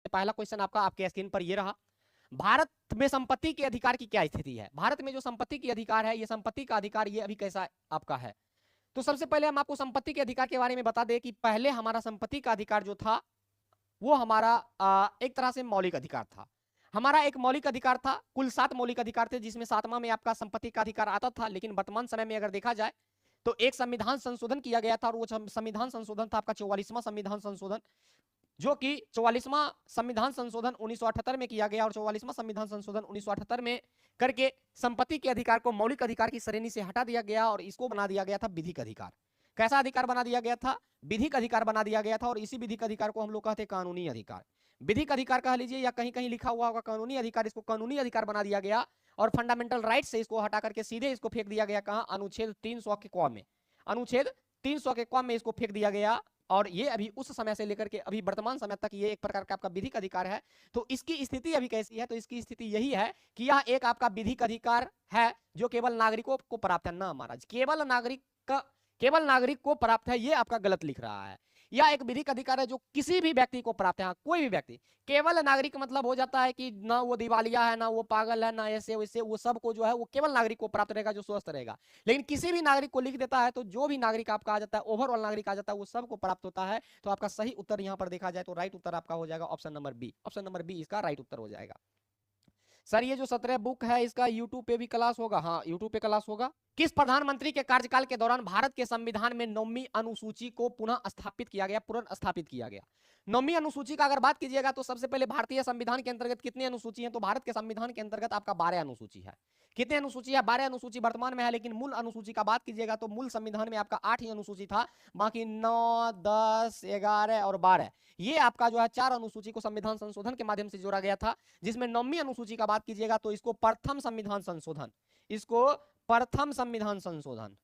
पहला क्वेश्चन आपका आपके स्क्रीन पर ये रहा, भारत में संपत्ति के अधिकार की क्या स्थिति है। भारत में जो संपत्ति के अधिकार है, ये संपत्ति का अधिकार ये अभी कैसा आपका है। तो सबसे पहले हम आपको संपत्ति के अधिकार के बारे में बता दें कि पहले हमारा संपत्ति का अधिकार जो था वो हमारा एक तरह से मौलिक अधिकार था। हमारा एक मौलिक अधिकार था, कुल 7 मौलिक अधिकार थे, जिसमें 7वां में आपका संपत्ति का अधिकार आता था। लेकिन वर्तमान समय में अगर देखा जाए तो एक संविधान संशोधन किया गया था, और वो संविधान संशोधन था आपका 44वां संविधान संशोधन, जो कि 44वां संविधान संशोधन 1978 में किया गया। और 44वां संविधान संशोधन 1978 में करके संपत्ति के अधिकार को मौलिक अधिकार की श्रेणी से हटा दिया गया और इसको बना दिया गया था विधिक अधिकार। कैसा अधिकार बना दिया गया था? विधिक अधिकार बना दिया गया था। और इसी विधिक अधिकार को हम लोग कहते हैं कानूनी अधिकार। विधिक अधिकार कह लीजिए या कहीं कहीं लिखा हुआ होगा कानूनी अधिकार, इसको कानूनी अधिकार बना दिया गया और फंडामेंटल राइट से इसको हटा करके सीधे इसको फेंक दिया गया कहां? अनुच्छेद 300 के क में। अनुच्छेद 300 के क में इसको फेंक दिया गया। और ये अभी उस समय से लेकर के अभी वर्तमान समय तक ये एक प्रकार का आपका विधिक अधिकार है। तो इसकी स्थिति अभी कैसी है? तो इसकी स्थिति यही है कि यह एक आपका विधिक अधिकार है जो केवल नागरिकों को प्राप्त है। ना महाराज, केवल नागरिक को प्राप्त है, ये आपका गलत लिख रहा है। यह एक विधिक अधिकार है जो किसी भी व्यक्ति को प्राप्त है। हाँ, कोई भी व्यक्ति। केवल नागरिक मतलब हो जाता है कि ना वो दिवालिया है, ना वो पागल है, ना ऐसे वैसे, वो सबको जो है वो केवल नागरिक को प्राप्त रहेगा जो स्वस्थ रहेगा। लेकिन किसी भी नागरिक को लिख देता है तो जो भी नागरिक आपका आ जाता है, ओवरऑल नागरिक आ जाता है, वो सबको प्राप्त होता है। तो आपका सही उत्तर यहाँ पर देखा जाए तो राइट उत्तर आपका हो जाएगा option number B. Option number B इसका राइट उत्तर हो जाएगा। सर ये जो 17 बुक है इसका यूट्यूब पे भी क्लास होगा? हाँ, यूट्यूब पे क्लास होगा। किस प्रधानमंत्री के कार्यकाल के दौरान भारत के संविधान में 9वीं अनुसूची को पुनः स्थापित किया गया, पुनर्स्थापित किया गया? 9वीं अनुसूची का अगर बात कीजिएगा तो सबसे पहले भारतीय संविधान के अंतर्गत कितनी अनुसूची है? तो भारत के संविधान के अंतर्गत आपका 12 अनुसूची है। कितने अनुसूची है? 12 अनुसूची वर्तमान में है। लेकिन मूल अनुसूची का बात कीजिएगा तो मूल संविधान में आपका 8 ही अनुसूची था, बाकी 9, 10, 11 और 12 ये आपका जो है 4 अनुसूची को संविधान संशोधन के माध्यम से जोड़ा गया था। जिसमें 9वीं अनुसूची का बात कीजिएगा तो इसको प्रथम संविधान संशोधन, इसको प्रथम संविधान संशोधन,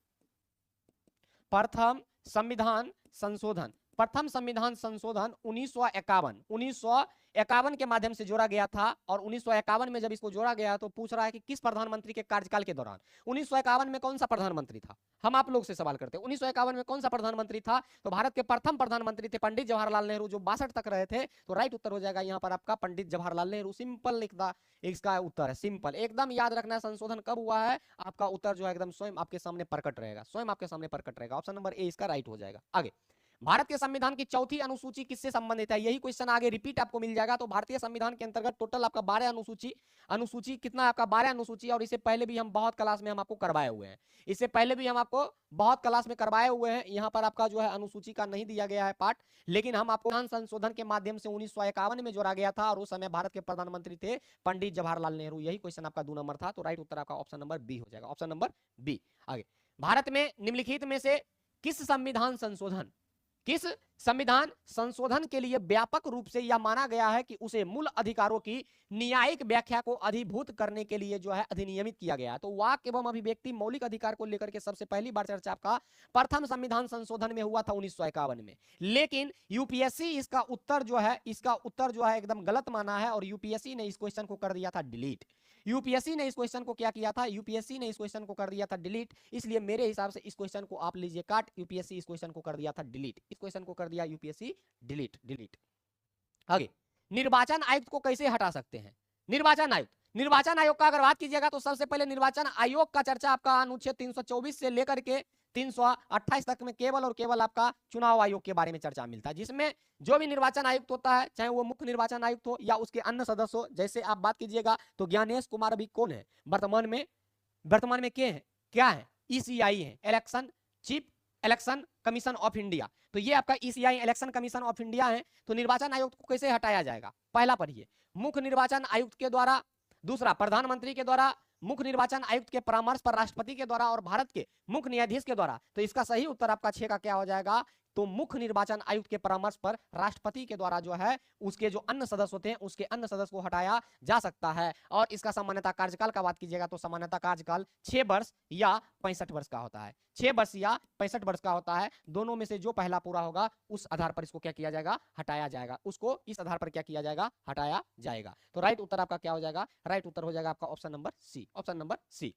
प्रथम संविधान संशोधन, प्रथम संविधान संशोधन 1951 के माध्यम से जोड़ा गया था। और 1951 में जब इसको जोड़ा गया तो पूछ रहा है कि किस प्रधानमंत्री के कार्यकाल के दौरान? 1951 में कौन सा प्रधानमंत्री था? हम आप लोग से सवाल करते हैं 1951 में कौन सा प्रधानमंत्री था? तो भारत के प्रथम प्रधानमंत्री थे पंडित जवाहरलाल नेहरू, जो 62 तक रहे थे। तो राइट उत्तर हो जाएगा यहाँ पर आपका पंडित जवाहरलाल नेहरू। सिंपल लिखता इसका उत्तर है, सिंपल एकदम याद रखना। संशोधन कब हुआ है? आपका उत्तर जो है एकदम स्वयं आपके सामने प्रकट रहेगा, स्वयं आपके सामने प्रकट रहेगा। ऑप्शन नंबर ए इसका राइट हो जाएगा। आगे, भारत के संविधान की चौथी अनुसूची किससे संबंधित है? यही क्वेश्चन आगे रिपीट आपको मिल जाएगा। तो भारतीय संविधान के अंतर्गत टोटल आपका 12 अनुसूची कितना आपका? 12 अनुसूची। और इससे पहले भी हम बहुत क्लास में हम आपको करवाए हुए हैं, इससे पहले भी हम आपको बहुत क्लास में करवाए हुए हैं। यहाँ पर आपका जो है अनुसूची का नहीं दिया गया है पार्ट, लेकिन हम आपको संशोधन के माध्यम से 1951 में जोड़ा गया था और उस समय भारत के प्रधानमंत्री थे पंडित जवाहरलाल नेहरू। यही क्वेश्चन आपका 2 नंबर था। तो राइट उत्तर आपका ऑप्शन नंबर बी हो जाएगा, ऑप्शन नंबर बी। आगे, भारत में निम्नलिखित में से किस संविधान संशोधन के लिए व्यापक रूप से यह माना गया है कि उसे मूल अधिकारों की न्यायिक व्याख्या को अधिभूत करने के लिए जो है अधिनियमित किया गया? तो वाक एवं अभिव्यक्ति मौलिक अधिकार को लेकर के सबसे पहली बार चर्चा आपका प्रथम संविधान संशोधन में हुआ था 1951 में। लेकिन यूपीएससी इसका उत्तर जो है एकदम गलत माना है और यूपीएससी ने इस क्वेश्चन को कर दिया था डिलीट। यूपीएससी ने इस क्वेश्चन को क्या किया था? यूपीएससी ने इस क्वेश्चन को कर दिया था डिलीट। इसलिए मेरे हिसाब से इस क्वेश्चन को आप लीजिए काट। यूपीएससी इस क्वेश्चन को कर दिया था डिलीट, इस क्वेश्चन को कर दिया यूपीएससी डिलीट। आगे, निर्वाचन आयुक्त को कैसे हटा सकते हैं? निर्वाचन आयोग का अगर बात कीजिएगा तो सबसे पहले निर्वाचन आयोग का चर्चा आपका अनुच्छेद 324 से लेकर के 328 तक में केवल और केवल आपका चुनाव आयोग के बारे में चर्चा मिलता है, जिसमें जो भी निर्वाचन आयुक्त होता है, चाहे वो मुख्य निर्वाचन आयुक्त हो या उसके अन्य सदस्य हो। जैसे आप बात कीजिएगा तो ज्ञानेश कुमार अभी कौन है वर्तमान में क्या है? ईसीआई है, chief election commission of India. तो ये आपका ECI election commission of India है। तो निर्वाचन आयुक्त को कैसे हटाया जाएगा? पहला पढ़िए, मुख्य निर्वाचन आयुक्त के द्वारा, दूसरा प्रधानमंत्री के द्वारा, मुख्य निर्वाचन आयुक्त के परामर्श पर राष्ट्रपति के द्वारा और भारत के मुख्य न्यायाधीश के द्वारा। तो इसका सही उत्तर आपका 6 का क्या हो जाएगा? तो मुख्य निर्वाचन आयुक्त के परामर्श पर राष्ट्रपति के द्वारा जो है उसके जो अन्य सदस्य होते हैं उसके अन्य सदस्य को हटाया जा सकता है। और इसका सामान्यतः कार्यकाल का बात कीजिएगा तो सामान्यतः कार्यकाल 6 वर्ष या 65 वर्ष का होता है, 6 वर्ष या 65 वर्ष का होता है। दोनों में से जो पहला पूरा होगा उस आधार पर इसको क्या किया जाएगा? हटाया जाएगा। उसको इस आधार पर क्या किया जाएगा? हटाया जाएगा। तो राइट उत्तर आपका क्या हो जाएगा? राइट उत्तर हो जाएगा आपका option number C, option number C.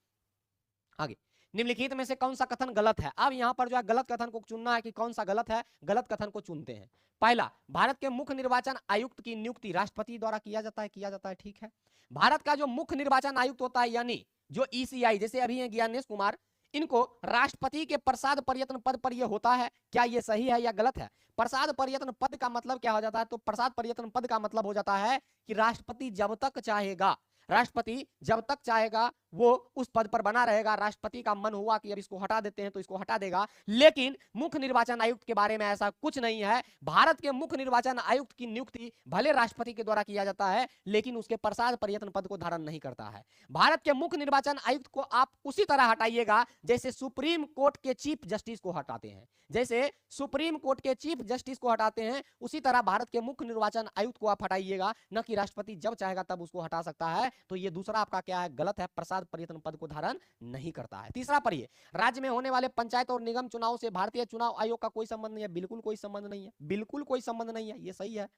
आगे, निम्नलिखित में से कौन सा कथन गलत है? अब यहाँ पर जो है गलत कथन को चुनना है कि कौन सा गलत है, गलत कथन को चुनते हैं। पहला, भारत के मुख्य निर्वाचन आयुक्त की नियुक्ति राष्ट्रपति द्वारा किया जाता है, ठीक है। भारत का जो मुख्य निर्वाचन आयुक्त होता है यानी जो ईसीआई, जैसे अभी हैं ज्ञानेश कुमार, इनको राष्ट्रपति के प्रसाद पर्यटन पद पर यह होता है, क्या ये सही है या गलत है? प्रसाद पर्यटन पद का मतलब क्या हो जाता है? तो प्रसाद पर्यटन पद का मतलब हो जाता है कि राष्ट्रपति जब तक चाहेगा, राष्ट्रपति जब तक चाहेगा वो उस पद पर बना रहेगा। राष्ट्रपति का मन हुआ कि अब इसको हटा देते हैं तो इसको हटा देगा, लेकिन मुख्य निर्वाचन आयुक्त के बारे में ऐसा कुछ नहीं है। भारत के मुख्य निर्वाचन आयुक्त की नियुक्ति भले राष्ट्रपति के द्वारा किया जाता है, लेकिन उसके प्रसाद पर्यटन पद को धारण नहीं करता है। भारत के मुख्य निर्वाचन आयुक्त को आप उसी तरह हटाइएगा जैसे सुप्रीम कोर्ट के चीफ जस्टिस को हटाते हैं, जैसे सुप्रीम कोर्ट के चीफ जस्टिस को हटाते हैं, उसी तरह भारत के मुख्य निर्वाचन आयुक्त को आप हटाइएगा, न कि राष्ट्रपति जब चाहेगा तब उसको हटा सकता है। तो ये दूसरा आपका क्या है? गलत है, प्रसाद पर्यटन पद को धारण नहीं करता है। तीसरा पढ़िए, राज्य में होने वाले पंचायत और निगम चुनाव से भारतीय चुनाव आयोग का कोई संबंध नहीं है। बिल्कुल कोई संबंध नहीं है, बिल्कुल कोई संबंध नहीं है, ये सही है।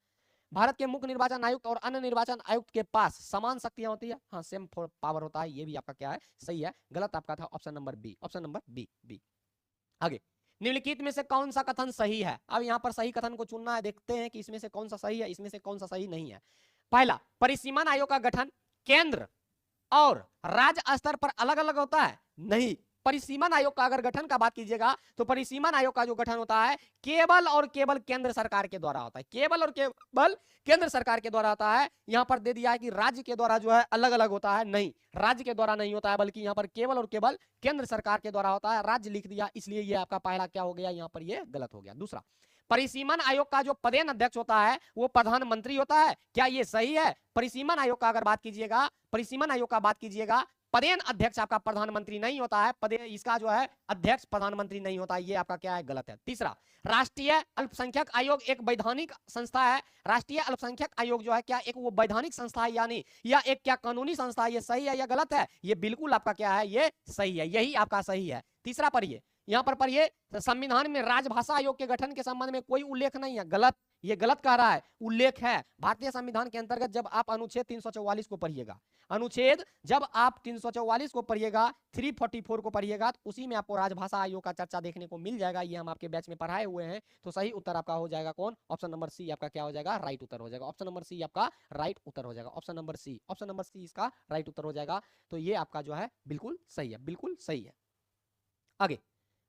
भारत के मुख्य निर्वाचन आयुक्त और अन्य निर्वाचन आयुक्त के पास समान शक्तियां होती है, हाँ सेम पावर होता है, ये भी आपका क्या है? सही है। गलत आपका था option number B, option number B. आगे, निम्नलिखित में से कौन सा कथन सही है? अब यहां पर सही कथन को चुनना है, देखते हैं कि इसमें से कौन सा सही है, इसमें से कौन सा सही नहीं है। पहला, परिसीमन आयोग का गठन केंद्र और राज्य स्तर पर अलग अलग होता है? नहीं। परिसीमन आयोग का अगर गठन का बात कीजिएगा तो परिसीमन आयोग का जो गठन होता है केवल और केवल केंद्र सरकार के द्वारा होता है, केवल और केवल केंद्र सरकार के द्वारा होता है। यहां पर दे दिया है कि राज्य के द्वारा जो है अलग अलग होता है, नहीं, राज्य के द्वारा नहीं होता है, बल्कि यहां पर केवल और केवल केंद्र सरकार के द्वारा होता है। राज्य लिख दिया, इसलिए ये आपका पहला क्या हो गया? यहां पर ये गलत हो गया। दूसरा, परिसीमन आयोग का जो पदेन अध्यक्ष होता है वो प्रधानमंत्री होता है, क्या ये सही है? परिसीमन आयोग का अगर बात कीजिएगा, परिसीमन आयोग का बात कीजिएगा, पदेन अध्यक्ष आपका प्रधानमंत्री नहीं होता है, पदेन इसका जो है अध्यक्ष प्रधानमंत्री नहीं होता है, ये आपका क्या है? गलत है। तीसरा, राष्ट्रीय अल्पसंख्यक आयोग एक वैधानिक संस्था है। राष्ट्रीय अल्पसंख्यक आयोग जो है क्या एक वो वैधानिक संस्था है यानी या एक क्या कानूनी संस्था है? ये सही है या गलत है? ये बिल्कुल आपका क्या है? ये सही है, यही आपका सही है। तीसरा पढ़िए, यहां पर पढ़िए, संविधान में राजभाषा आयोग के गठन के संबंध में कोई उल्लेख नहीं है। गलत, ये गलत कह रहा है, उल्लेख है। भारतीय संविधान के अंतर्गत जब आप अनुच्छेद 344 को पढ़िएगा, अनुच्छेद जब आप 344 को पढ़िएगा, 344 को पढ़िएगा, तो उसी में आपको राजभाषा आयोग का चर्चा देखने को मिल जाएगा। ये हम आपके बैच में पढ़ाए हुए हैं। तो सही उत्तर आपका हो जाएगा कौन? ऑप्शन नंबर सी आपका क्या हो जाएगा? राइट उत्तर हो जाएगा। ऑप्शन नंबर सी आपका राइट उत्तर हो जाएगा। Option number C, option number C इसका राइट उत्तर हो जाएगा। तो ये आपका जो है बिल्कुल सही है, बिल्कुल सही है। आगे,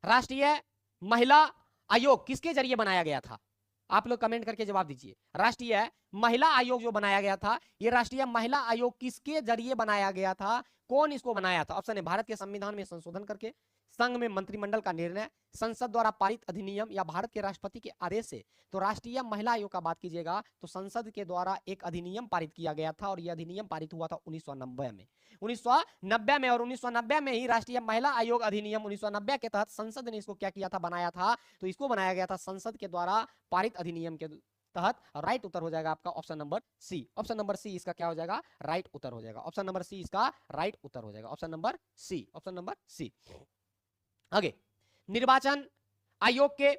राष्ट्रीय महिला आयोग किसके जरिए बनाया गया था? आप लोग कमेंट करके जवाब दीजिए। राष्ट्रीय महिला आयोग जो बनाया गया था, ये राष्ट्रीय महिला आयोग किसके जरिए बनाया गया था? कौन इसको बनाया था? ऑप्शन है भारत के संविधान में संशोधन करके, संघ में मंत्रिमंडल का निर्णय, संसद द्वारा पारित अधिनियम या भारत के राष्ट्रपति के आदेश से। तो राष्ट्रीय महिला आयोग का बात कीजिएगा तो संसद के द्वारा एक अधिनियम पारित किया गया था और यह अधिनियम पारित हुआ था 1990 में, 1990 में। और 1990 में ही राष्ट्रीय महिला आयोग अधिनियम 1990 के तहत संसद ने इसको क्या किया था? बनाया था। तो इसको बनाया गया था संसद के द्वारा पारित अधिनियम के तहत। राइट उत्तर हो जाएगा आपका option number C. Option number C इसका क्या हो जाएगा? राइट उत्तर हो जाएगा। ऑप्शन नंबर सी इसका राइट उत्तर हो जाएगा। Option number C, option number C. आगे, निर्वाचन आयोग के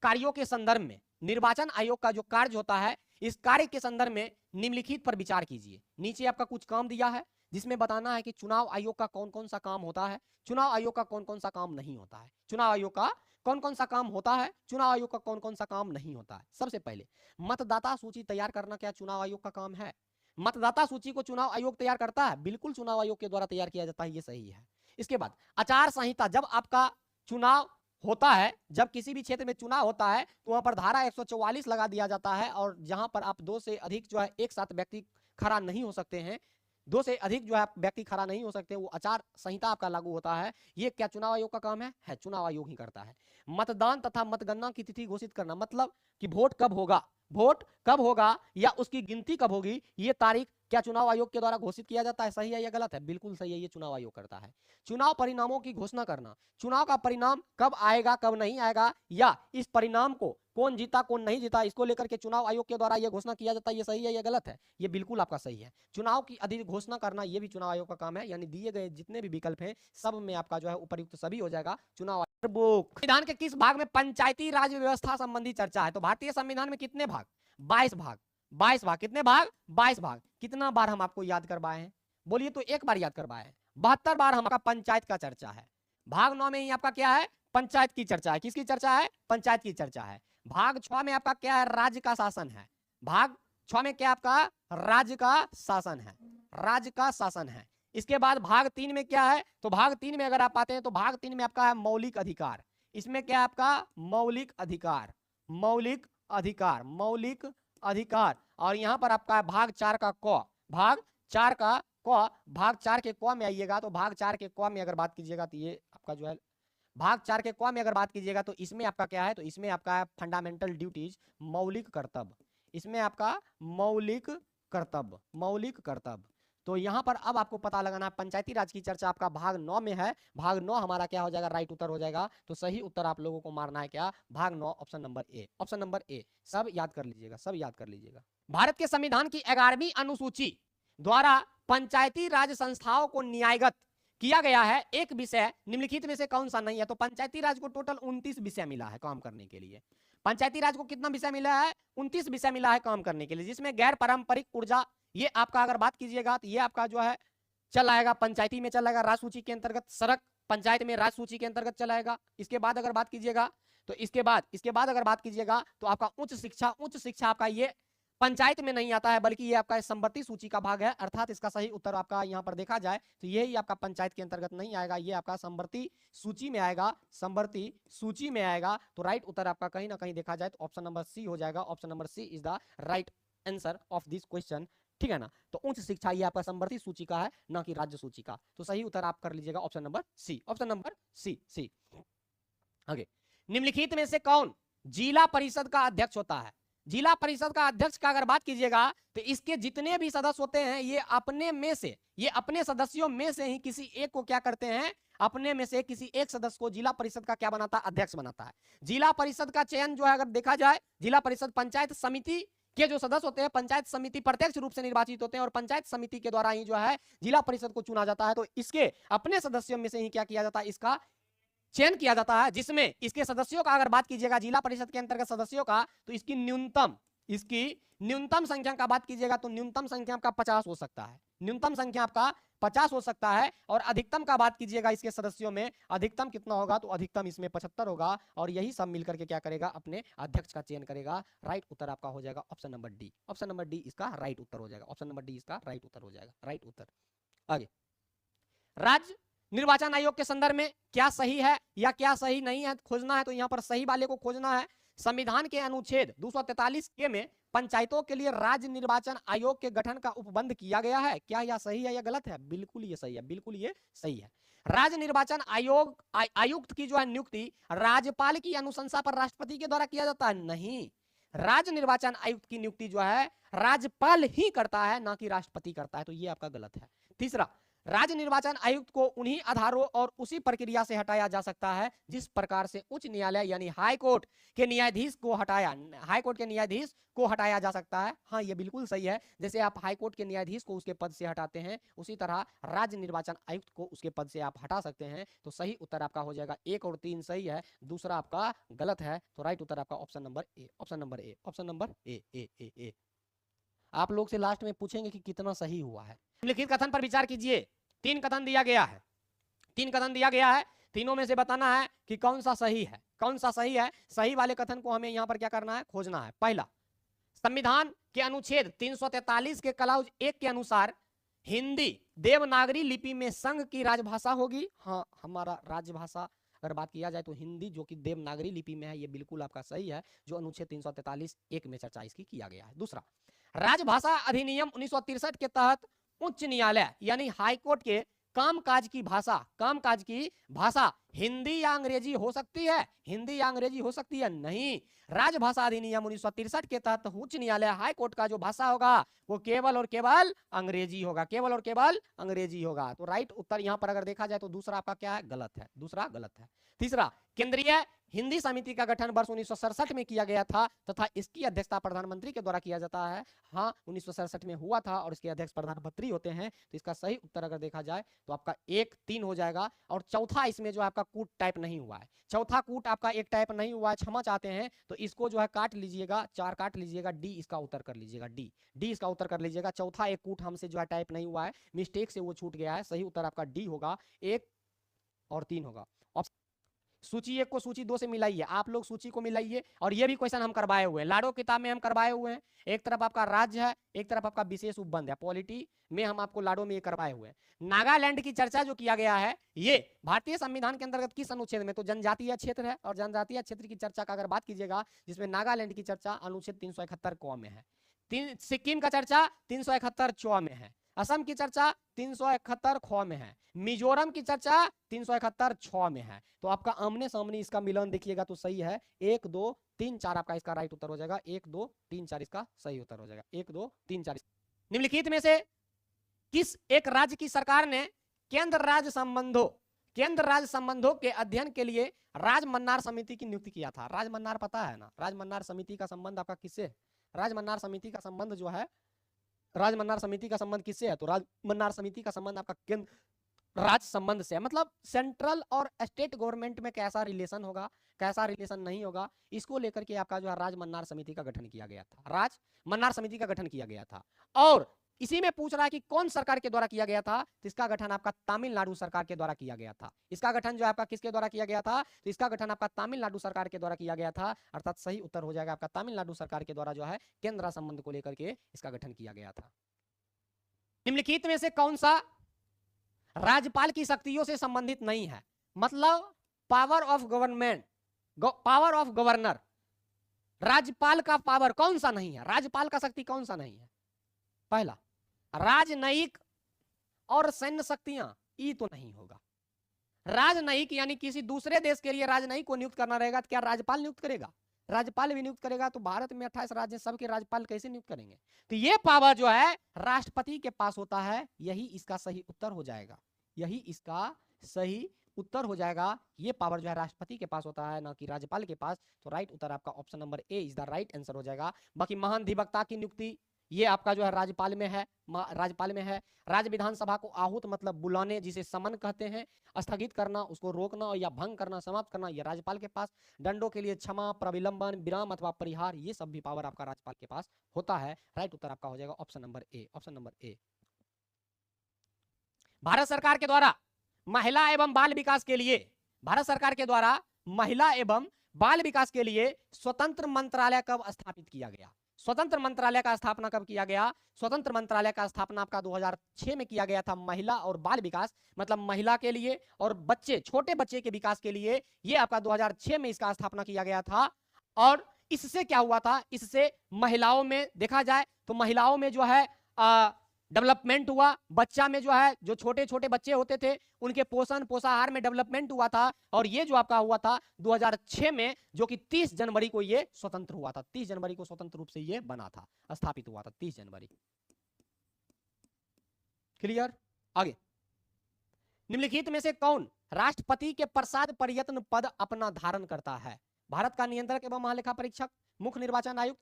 कार्यों के संदर्भ में, निर्वाचन आयोग का जो कार्य होता है, इस कार्य के संदर्भ में निम्नलिखित पर विचार कीजिए। नीचे आपका कुछ काम दिया है जिसमें बताना है कि चुनाव आयोग का कौन कौन सा काम होता है, चुनाव आयोग का कौन कौन सा काम नहीं होता है, चुनाव आयोग का कौन कौन सा काम होता है, चुनाव आयोग का कौन कौन सा काम नहीं होता है। सबसे पहले, मतदाता सूची तैयार करना क्या चुनाव आयोग का काम है? मतदाता सूची को चुनाव आयोग तैयार करता है? बिल्कुल चुनाव आयोग के द्वारा तैयार किया जाता है, ये सही है। इसके बाद आचार संहिता, जब आपका चुनाव होता है, जब किसी भी क्षेत्र में चुनाव होता है तो वहां पर धारा 144 लगा दिया जाता है और जहां पर आप दो से अधिक जो है एक साथ व्यक्ति खड़ा नहीं हो सकते हैं, दो से अधिक जो है व्यक्ति खड़ा नहीं हो सकते, वो आचार संहिता आपका लागू होता है। ये क्या चुनाव आयोग का काम है? चुनाव आयोग ही करता है। मतदान तथा मतगणना की तिथि घोषित करना, मतलब कि वोट कब होगा, वोट कब होगा या उसकी गिनती कब होगी, ये तारीख क्या चुनाव आयोग के द्वारा घोषित किया जाता है? सही है या गलत है? बिल्कुल सही है, ये चुनाव आयोग करता है। चुनाव परिणामों की घोषणा करना, चुनाव का परिणाम कब आएगा कब नहीं आएगा या इस परिणाम को कौन जीता कौन नहीं जीता, इसको लेकर के चुनाव आयोग के द्वारा यह घोषणा किया जाता है, ये सही है या गलत है? ये बिल्कुल आपका सही है। चुनाव की अधिक घोषणा करना ये भी चुनाव आयोग का काम है, यानी दिए गए जितने भी विकल्प हैं सब में आपका जो है उपयुक्त सभी हो जाएगा। चुनाव संविधान के किस भाग में पंचायती राज व्यवस्था संबंधी चर्चा है? तो भारतीय संविधान में कितने भाग? 22 भाग। 22 भाग। कितने भाग? 22 भाग। कितना बार हम आपको याद करवाए हैं? बोलिए तो एक बार याद करवाए हैं। 72 बार हमारा पंचायत का चर्चा है, भाग 9 में ही आपका क्या है, पंचायत की चर्चा है। किसकी चर्चा है, पंचायत की चर्चा है। भाग 6 में आपका क्या है, राज्य का शासन है। भाग 6 में क्या आपका, राज्य का शासन है, राज्य का शासन है। इसके बाद भाग 3 में क्या है, तो भाग 3 में अगर आप आते हैं तो भाग 3 में आपका है मौलिक अधिकार। इसमें क्या है आपका, मौलिक अधिकार, मौलिक अधिकार, मौलिक अधिकार। और यहां पर आपका भाग 4 का क, भाग 4 का क, भाग 4 के क में आइएगा तो भाग 4 के क में अगर बात कीजिएगा तो ये आपका जो है भाग 4 के क में अगर बात कीजिएगा तो इसमें आपका क्या है, तो इसमें आपका है फंडामेंटल ड्यूटीज, मौलिक कर्तव्य। इसमें आपका मौलिक कर्तव्य, मौलिक कर्तव्य। तो यहां पर अब आपको पता लगाना, पंचायती राज की चर्चा आपका भाग 9 में है। भाग 9 हमारा क्या हो जाएगा, राइट उत्तर हो जाएगा। तो सही उत्तर आप लोगों को मारना है क्या, भाग 9, option number A, option number ए। सब याद कर लीजिएगा, सब याद कर लीजिएगा। भारत के संविधान की 11वीं अनुसूची द्वारा पंचायती राज संस्थाओं को न्यायगत किया गया है एक विषय निम्नलिखित में से कौन सा नहीं है। तो पंचायती राज को टोटल 29 विषय मिला है काम करने के लिए। पंचायती राज को कितना विषय मिला है, 29 विषय मिला है काम करने के लिए, जिसमें गैर पारंपरिक ऊर्जा, ये आपका अगर बात कीजिएगा तो ये आपका जो है चल आएगा, पंचायती में चल आएगा, राज सूची के अंतर्गत। सड़क पंचायत में राज सूची के अंतर्गत चलाएगा। इसके बाद अगर बात कीजिएगा तो इसके बाद अगर बात कीजिएगा तो आपका उच्च शिक्षा आपका ये पंचायत में नहीं आता है, बल्कि ये आपका संपत्ति सूची का भाग है। अर्थात इसका सही उत्तर आपका यहाँ पर देखा जाए तो यही आपका पंचायत के अंतर्गत नहीं आएगा, ये आपका संपत्ति सूची में आएगा, संपत्ति सूची में आएगा। तो राइट उत्तर आपका कहीं ना कहीं देखा जाए तो ऑप्शन नंबर सी हो जाएगा। Option number C is the right answer of this question, ठीक है ना। तो उच्च शिक्षा ये आपका संपत्ति सूची का है, ना कि राज्य सूची का। तो सही उत्तर आप कर लीजिएगा option number C, option number C, C. आगे, निम्नलिखित में से कौन जिला परिषद का अध्यक्ष होता है। जिला परिषद का अध्यक्ष का अगर बात कीजिएगा तो इसके जितने भी सदस्य होते हैं ये अपने में से, ये अपने सदस्यों में से ही किसी एक को क्या करते हैं, अपने में से किसी एक सदस्य को जिला परिषद का क्या बनाता है, अध्यक्ष बनाता है। जिला परिषद का चयन जो है अगर देखा जाए, जिला परिषद पंचायत समिति के जो सदस्य होते हैं, पंचायत समिति प्रत्यक्ष रूप से निर्वाचित होते हैं और पंचायत समिति के द्वारा ही जो है जिला परिषद को चुना जाता है। तो इसके अपने सदस्यों में से ही क्या किया जाता है, इसका चयन किया जाता है, जिसमें इसके सदस्यों का अगर बात कीजिएगा जिला परिषद के अंतर्गत सदस्यों का, तो इसकी न्यूनतम संख्या का बात कीजिएगा तो न्यूनतम संख्या आपका 50 हो सकता है, न्यूनतम संख्या आपका 50 हो सकता है। और अधिकतम का बात कीजिएगा इसके सदस्यों में, अधिकतम कितना होगा, तो अधिकतम इसमें 75 होगा। और यही सब मिलकर के क्या करेगा, अपने अध्यक्ष का चयन करेगा। राइट उत्तर आपका हो जाएगा option number D, option number D इसका राइट उत्तर हो जाएगा, ऑप्शन नंबर डी इसका राइट उत्तर हो जाएगा, राइट उत्तर। आगे, राज्य निर्वाचन आयोग के संदर्भ में क्या सही है या क्या सही नहीं है खोजना है, तो यहां पर सही वाले को खोजना है। संविधान के अनुच्छेद 243 के में पंचायतों के लिए राज्य निर्वाचन आयोग के गठन का उपबंध किया गया है। क्या यह सही है या गलत है, बिल्कुल ये सही है, बिल्कुल ये सही है। राज्य निर्वाचन आयुक्त की जो है नियुक्ति राज्यपाल की अनुशंसा पर राष्ट्रपति के द्वारा किया जाता है, नहीं। राज्य निर्वाचन आयुक्त की नियुक्ति जो है राज्यपाल ही करता है, ना कि राष्ट्रपति करता है। तो ये आपका गलत है। तीसरा, राज्य निर्वाचन आयुक्त को उन्हीं आधारों और उसी प्रक्रिया से हटाया जा सकता है जिस प्रकार से उच्च न्यायालय यानी हाई कोर्ट के न्यायाधीश को हटाया जा सकता है। हाँ, ये बिल्कुल सही है। जैसे आप हाई कोर्ट के न्यायाधीश को उसके पद से हटाते हैं, उसी तरह राज्य निर्वाचन आयुक्त को उसके पद से आप हटा सकते हैं। तो सही उत्तर आपका हो जाएगा 1 और 3 सही है, दूसरा आपका गलत है। तो राइट उत्तर आपका option number A, option number A, option number A, A, A, A. आप लोग से लास्ट में पूछेंगे कि कितना सही हुआ है। लिखित कथन पर विचार कीजिए। 3 कथन दिया गया है, 3 कथन दिया गया है, तीनों में से बताना है कि कौन सा सही है, कौन सा सही है। सही वाले कथन को हमें यहां पर क्या करना है, खोजना है। पहला, संविधान के अनुच्छेद 343 के क्लाउज 1 के अनुसार हिंदी देवनागरी लिपि में संघ की राजभाषा होगी। हाँ, हमारा राजभाषा अगर बात किया जाए तो हिंदी जो कि देवनागरी लिपि में है, ये बिल्कुल आपका सही है, जो अनुच्छेद 343(1) में चर्चा इसकी किया गया है। दूसरा, राजभाषा अधिनियम 1963 के तहत उच्च न्यायालय यानी हाईकोर्ट के कामकाज की भाषा हिंदी या अंग्रेजी हो सकती है, हिंदी या अंग्रेजी हो सकती है, नहीं। राजभाषा अधिनियम 1963 के तहत उच्च न्यायालय हाईकोर्ट का जो भाषा होगा वो केवल और केवल अंग्रेजी होगा, केवल और केवल अंग्रेजी होगा। तो राइट उत्तर यहां पर अगर देखा जाए तो दूसरा आपका क्या है, गलत है, दूसरा गलत है। तीसरा, केंद्रीय हिंदी समिति का गठन वर्ष 1967 में किया गया था तथा इसकी अध्यक्षता प्रधानमंत्री के द्वारा किया जाता है। हाँ, 1967 में हुआ था और इसके अध्यक्ष प्रधानमंत्री होते हैं। तो इसका सही उत्तर अगर देखा जाए तो आपका 1, 3 हो जाएगा। और चौथा, इसमें जो आपका कूट टाइप नहीं हुआ है, चौथा कूट आपका एक टाइप नहीं हुआ है, क्षमा चाहते हैं तो इसको जो है काट लीजिएगा, 4 काट लीजिएगा, डी इसका उत्तर कर लीजिएगा, डी इसका उत्तर कर लीजिएगा। चौथा एक कूट हमसे जो है टाइप नहीं हुआ है, मिस्टेक से वो छूट गया है। सही उत्तर आपका डी होगा, 1 और 3 होगा। सूची 1 को सूची 2 से मिलाइए, आप लोग सूची को मिलाइए। और ये भी क्वेश्चन हम करवाए हुए हैं, लाडो किताब में हम करवाए हुए हैं। एक तरफ आपका राज्य है, एक तरफ आपका विशेष उपबंध है, पॉलिटी में हम आपको लाडो में ये करवाए हुए हैं। नागालैंड की चर्चा जो किया गया है, ये भारतीय संविधान के अंतर्गत किस अनुच्छेद में? तो जनजातीय क्षेत्र है, और जनजातीय क्षेत्र की चर्चा का अगर बात कीजिएगा, जिसमें नागालैंड की चर्चा अनुच्छेद 371 क में है, सिक्किम का चर्चा 371 च में है, असम की चर्चा 371 ख में है, मिजोरम की चर्चा 371 छ में है। तो आपका आमने सामने इसका मिलन देखिएगा तो सही है, 1 2 3 4 आपका इसका राइट उत्तर हो जाएगा, 1 2 3 4 इसका सही उत्तर हो जाएगा, 1 2 3 4। निम्नलिखित में से किस एक राज्य की सरकार ने केंद्र राज्य संबंधों के अध्ययन के लिए राजमन्नार समिति की नियुक्ति किया था? राजमन्नार पता है ना, राजमन्नार समिति का संबंध आपका किससे? राजमन्नार समिति का संबंध जो है, राजमन्नार समिति का संबंध किससे है? तो राजमन्नार समिति का संबंध आपका केंद्र राज्य संबंध से है। मतलब सेंट्रल और स्टेट गवर्नमेंट में कैसा रिलेशन होगा, कैसा रिलेशन नहीं होगा, इसको लेकर के आपका जो है राजमन्नार समिति का गठन किया गया था, राजमन्नार समिति का गठन किया गया था। और इसी में पूछ रहा है कि कौन सरकार के द्वारा किया गया था? तो इसका गठन आपका तमिलनाडु सरकार के द्वारा किया गया था। इसका गठन जो आपका किसके द्वारा किया गया था? तो इसका गठन आपका तमिलनाडु सरकार के द्वारा किया गया था, अर्थात सही उत्तर हो जाएगा आपका तमिलनाडु सरकार के द्वारा जो है केंद्र संबंध को लेकर के इसका गठन किया गया था। निम्नलिखित में से कौन सा राज्यपाल की शक्तियों से संबंधित नहीं है? मतलब power of government, power of governor, राज्यपाल का पावर कौन सा नहीं है, राज्यपाल का शक्ति कौन सा नहीं है? पहला, राजनयिक और सैन्य शक्तियां, ये तो नहीं होगा। राजनयिक यानी किसी दूसरे देश के लिए राजनयिक को नियुक्त करना रहेगा, तो क्या राज्यपाल नियुक्त करेगा? राज्यपाल भी नियुक्त करेगा, तो भारत में 28 राज्य, सबके राज्यपाल कैसे नियुक्त करेंगे? तो ये पावर जो है राष्ट्रपति के पास होता है, यही इसका सही उत्तर हो जाएगा, यही इसका सही उत्तर हो जाएगा। ये पावर जो है राष्ट्रपति के पास होता है, ना कि राज्यपाल के पास। तो राइट उत्तर आपका option number A is the right answer हो जाएगा। बाकी महाधिवक्ता की नियुक्ति ये आपका जो है राज्यपाल में है, राज्यपाल में है। राज्य विधानसभा को आहूत मतलब बुलाने, जिसे समन कहते हैं, स्थगित करना, उसको रोकना या भंग करना, समाप्त करना, ये राज्यपाल के पास। दंडों के लिए क्षमा, प्रविलंबन, विराम अथवा परिहार, ये सब भी पावर आपका राज्यपाल के पास होता है। राइट उत्तर आपका हो जाएगा option number A, option number ए। भारत सरकार के द्वारा महिला एवं बाल विकास के लिए, भारत सरकार के द्वारा महिला एवं बाल विकास के लिए स्वतंत्र मंत्रालय कब स्थापित किया गया? स्वतंत्र मंत्रालय का स्थापना कब किया गया? स्वतंत्र मंत्रालय का स्थापना आपका 2006 में किया गया था। महिला और बाल विकास मतलब महिला के लिए और बच्चे, छोटे बच्चे के विकास के लिए, ये आपका 2006 में इसका स्थापना किया गया था। और इससे क्या हुआ था? इससे महिलाओं में देखा जाए तो महिलाओं में जो है डेवलपमेंट हुआ, बच्चा में जो है, जो छोटे छोटे बच्चे होते थे उनके पोषण पोषाहार में डेवलपमेंट हुआ था। और ये जो आपका हुआ था 2006 में, जो कि 30 जनवरी को ये स्वतंत्र हुआ था, 30 जनवरी को स्वतंत्र रूप से ये बना था, स्थापित हुआ था 30 जनवरी। क्लियर? आगे, निम्नलिखित में से कौन राष्ट्रपति के प्रसाद पर्यटन पद अपना धारण करता है? भारत का नियंत्रक एवं महालेखा परीक्षक, मुख्य निर्वाचन आयुक्त,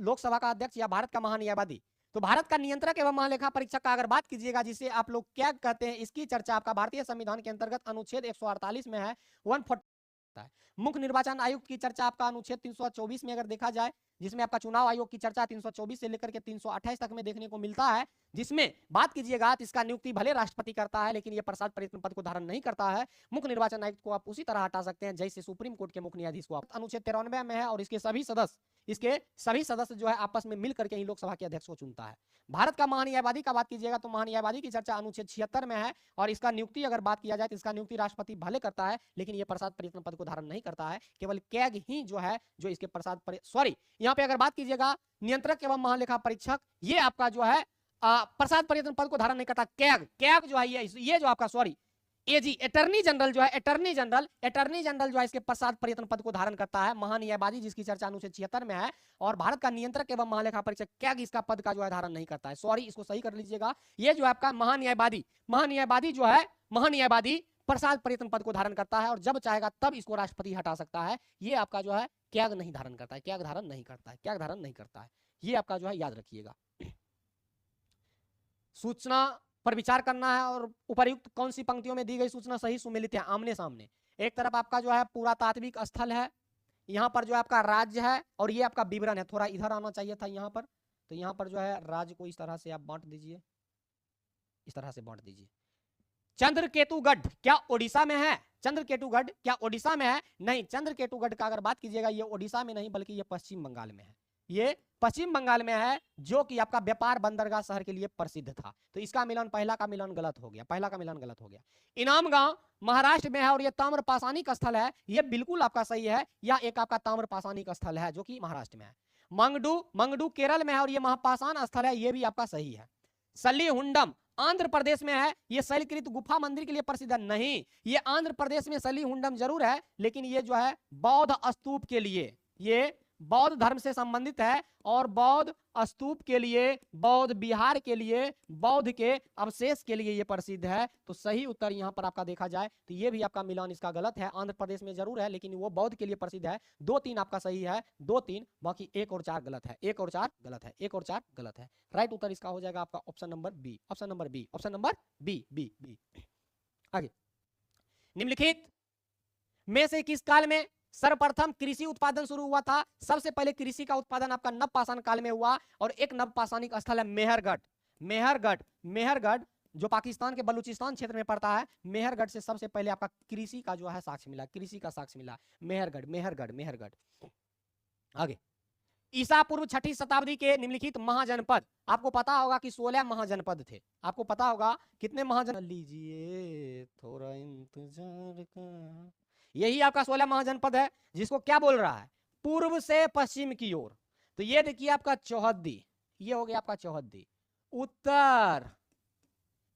लोकसभा का अध्यक्ष या भारत का महान्यायवादी? तो भारत का नियंत्रक एवं महालेखा परीक्षक का अगर बात कीजिएगा, जिसे आप लोग क्या कहते हैं, इसकी चर्चा आपका भारतीय संविधान के अंतर्गत अनुच्छेद 148 में है, 140 है। मुख्य निर्वाचन आयुक्त की चर्चा आपका अनुच्छेद 324 में अगर देखा जाए, जिसमें आपका चुनाव आयोग की चर्चा 324 से लेकर के 328 तक में देखने को मिलता है, जिसमें बात कीजिएगा तो इसका नियुक्ति भले राष्ट्रपति करता है, लेकिन यह प्रसाद पर्यटन पद को धारण नहीं करता है। मुख्य निर्वाचन आयुक्त को आप उसी तरह हटा सकते हैं जैसे सुप्रीम कोर्ट के मुख्य न्यायाधीश को। अनुच्छेद 93 में है, और इसके सभी सदस्य जो है आपस में मिल करके ही लोकसभा के अध्यक्ष को चुनता है। भारत का महान्यायवादी का बात कीजिएगा तो महान्यायवादी की चर्चा अनुच्छेद 76 में है, और इसका नियुक्ति अगर बात किया जाए तो इसका नियुक्ति राष्ट्रपति भले करता है, लेकिन यह प्रसाद पर्यटन पद को धारण नहीं करता है। केवल कैग ही जो है जो इसके यहाँ पे अगर बात कीजिएगा नियंत्रक एवं महालेखा परीक्षक, ये आपका जो है प्रसाद पर्यटन पद को धारण नहीं करता। कैग जो है ये जो आपका एजी अटर्नी जनरल जो है, अटर्नी जनरल जो है इसके प्रसाद पर्यटन पद को धारण करता है। महान्यायवादी जिसकी चर्चा अनुच्छेद 76 में है, और भारत का नियंत्रक एवं महालेखा परीक्षक कैग इसका पद का जो है धारण नहीं करता है। इसको सही कर लीजिएगा। ये जो है आपका महान्यायवादी जो है, महान्यायवादी प्रसाद पर्यटन पद को धारण करता है, और जब चाहेगा तब इसको राष्ट्रपति हटा सकता है। ये आपका जो है कैग नहीं धारण करता है, कैग धारण नहीं करता है। ये आपका जो है याद रखिएगा। सूचना पर विचार करना है, और उपर्युक्त कौन सी पंक्तियों में दी गई सूचना सही सुमेलित है? आमने सामने। एक तरफ आपका जो है पुरातात्विक स्थल है, यहाँ पर जो है आपका राज्य है, और ये आपका विवरण है। थोड़ा इधर आना चाहिए था यहाँ पर, तो यहाँ पर जो है राज्य को इस तरह से आप बांट दीजिए, इस तरह से बांट दीजिए। चंद्रकेतुगढ़ क्या ओडिशा में है? चंद्रकेतुगढ़ क्या ओडिशा में है? नहीं, चंद्रकेतुगढ़ का अगर बात कीजिएगा ये ओडिशा में नहीं बल्कि ये पश्चिम बंगाल में है। ये पश्चिम बंगाल में है, जो कि आपका व्यापार बंदरगाह शहर के लिए प्रसिद्ध था। तो इसका मिलन, पहला का मिलन गलत हो गया, पहला का मिलन गलत हो गया। इनाम गांव महाराष्ट्र में है और ये ताम्रपाषाणिक स्थल है, ये बिल्कुल आपका सही है। या एक आपका ताम्रपाषाणिक स्थल है जो कि महाराष्ट्र में है। मंगडू केरल में है और ये महापाषाण स्थल है, ये भी आपका सही है। सलीहुंडम आंध्र प्रदेश में है, ये शैलकृत गुफा मंदिर के लिए प्रसिद्ध है। नहीं, ये आंध्र प्रदेश में सलीहुंडम जरूर है, लेकिन ये जो है बौद्ध स्तूप के लिए, ये बौद्ध धर्म से संबंधित है और बौद्ध स्तूप के लिए, बौद्ध विहार के लिए, बौद्ध के अवशेष के लिए ये प्रसिद्ध है। तो सही उत्तर यहाँ पर आपका देखा जाए तो ये भी आपका मिलान इसका गलत है। आंध्र प्रदेश में जरूर है लेकिन वो बौद्ध के लिए प्रसिद्ध है। 2-3 आपका सही है, 2-3, बाकी 1 और 4 गलत है, 1 और 4 गलत है, 1 और 4 गलत है। राइट उत्तर इसका हो जाएगा आपका option number B, option number B, option number B, B, B. आगे, निम्नलिखित में से किस काल में सर्वप्रथम कृषि उत्पादन शुरू हुआ था? सबसे पहले कृषि का उत्पादन आपका नवपाषाण काल में हुआ और एक नवपाषाणिक स्थल है मेहरगढ़। मेहरगढ़ जो पाकिस्तान के बलूचिस्तान क्षेत्र में पड़ता है, मेहरगढ़ से सबसे पहले आपका कृषि का जो है साक्ष्य मिला, कृषि का साक्ष्य मिला। मेहरगढ़। आगे, ईसा पूर्व 6ठी शताब्दी के निम्नलिखित महाजनपद, आपको पता होगा कि 16 महाजनपद थे। आपको पता होगा कितने महाजन, लीजिए थोड़ा इंतजार का, यही आपका 16 महाजनपद है, जिसको क्या बोल रहा है? पूर्व से पश्चिम की ओर। तो ये देखिए आपका चौहद्दी, ये हो गया आपका चौहद्दी। उत्तर,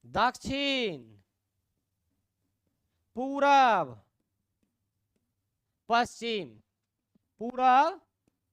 दक्षिण, पूरब, पश्चिम, पूरब,